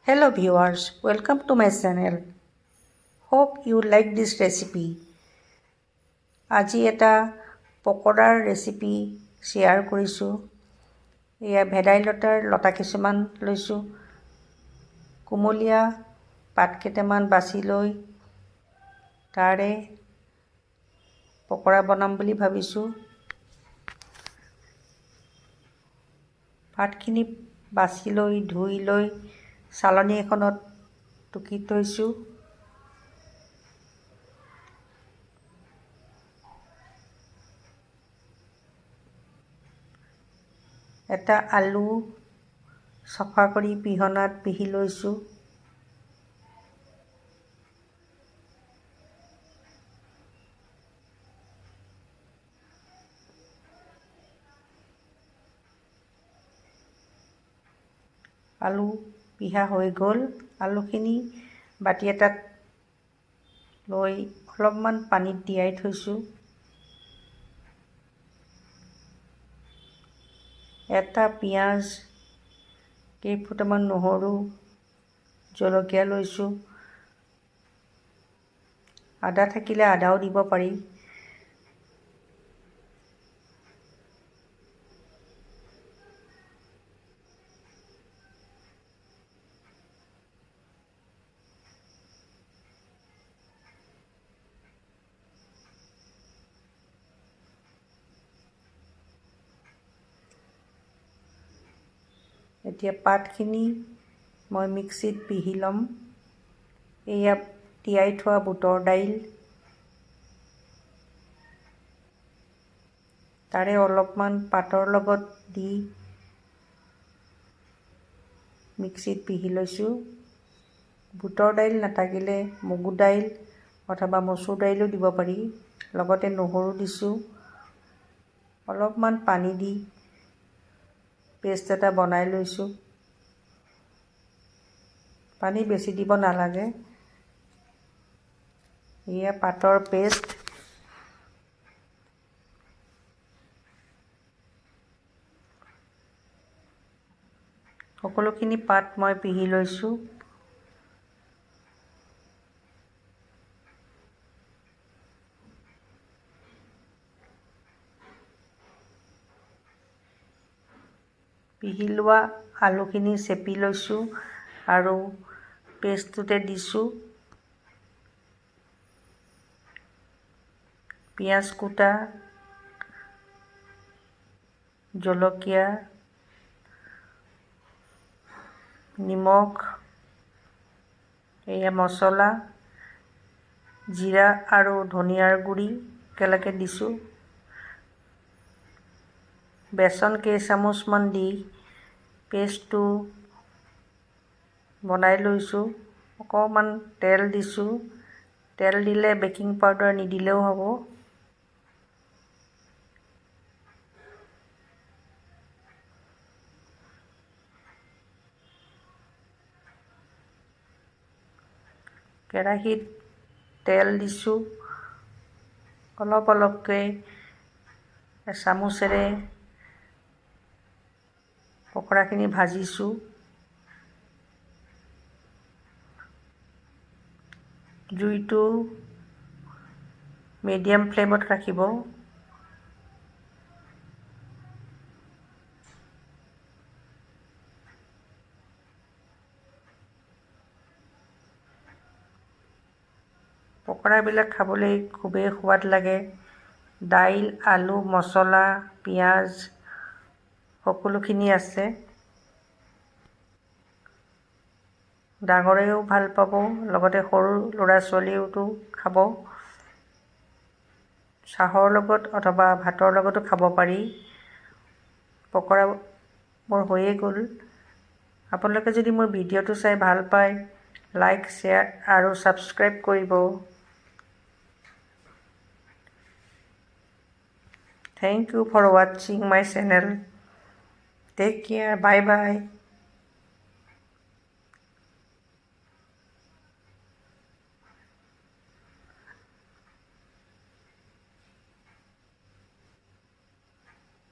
Hello viewers, welcome to my channel. Hope you like this recipe. আজি এটা পকৰাৰ recipe share কৰিছোঁ। এয়া ভেদাইলতাৰ লতা কিছুমান লৈছোঁ। কুমলীয়া পাত কেইটামান বাছি লৈ তাৰে পকৰা বনাম বুলি ভাবিছোঁ। পাতখিনি বাছি লৈ ধুই লৈ চালনী এখনত টুকি থৈছোঁ। এটা আলু চফা কৰি পিহনাত পিহি লৈছোঁ। আলু পিহা হৈ গ'ল। আলুখিনি বাটি এটাত লৈ অলপমান পানীত তিয়াই থৈছোঁ। এটা পিঁয়াজ, কেইফুটামান নহৰু, জলকীয়া লৈছোঁ। আদা থাকিলে আদাও দিব পাৰি। এতিয়া পাতখিনি মই মিক্সিত পিহি ল'ম। এয়া তিয়াই থোৱা বুটৰ দাইল, তাৰে অলপমান পাতৰ লগত দি মিক্সিত পিহি লৈছোঁ। বুটৰ দাইল নাথাকিলে মগু দাইল অথবা মচুৰ দাইলো দিব পাৰি। লগতে নহৰু দিছোঁ। অলপমান পানী দি পেষ্ট এটা বনাই লৈছোঁ। পানী বেছি দিব নালাগে। এয়া পাতৰ পেষ্ট। সকলোখিনি পাত মই পিহি লৈছোঁ। পিহি লোৱা আলুখিনি চেপি লৈছোঁ আৰু পেষ্টটোতে দিছোঁ। পিঁয়াজ কুটা, জলকীয়া, নিমখ, এয়া মছলা, জিৰা আৰু ধনিয়াৰ গুড়ি একেলগে দিছোঁ। বেচন কেইচামুচমান দি পেষ্টটো বনাই লৈছোঁ। অকণমান তেল দিছোঁ। তেল দিলে বেকিং পাউডাৰ নিদিলেও হ'ব। কেৰাহীত তেল দিছোঁ। অলপ অলপকৈ চামুচেৰে পকৰাখিনি ভাজিছোঁ। জুইটো মিডিয়াম ফ্লেমত ৰাখিব। পকৰাবিলাক খাবলৈ খুবেই সোৱাদ লাগে। দাইল, আলু, মছলা, পিঁয়াজ সকলোখিনি আছে। ডাঙৰেও ভাল পাব, লগতে সৰু ল'ৰা ছোৱালীয়েওতো খাব। চাহৰ লগত অথবা ভাতৰ লগতো খাব পাৰি। পকৰা মোৰ হৈয়ে গ'ল। আপোনালোকে যদি মোৰ ভিডিঅ'টো চাই ভাল পায়, লাইক, শ্বেয়াৰ আৰু ছাবস্ক্ৰাইব কৰিব। Thank you for watching my channel. Take care. Bye bye.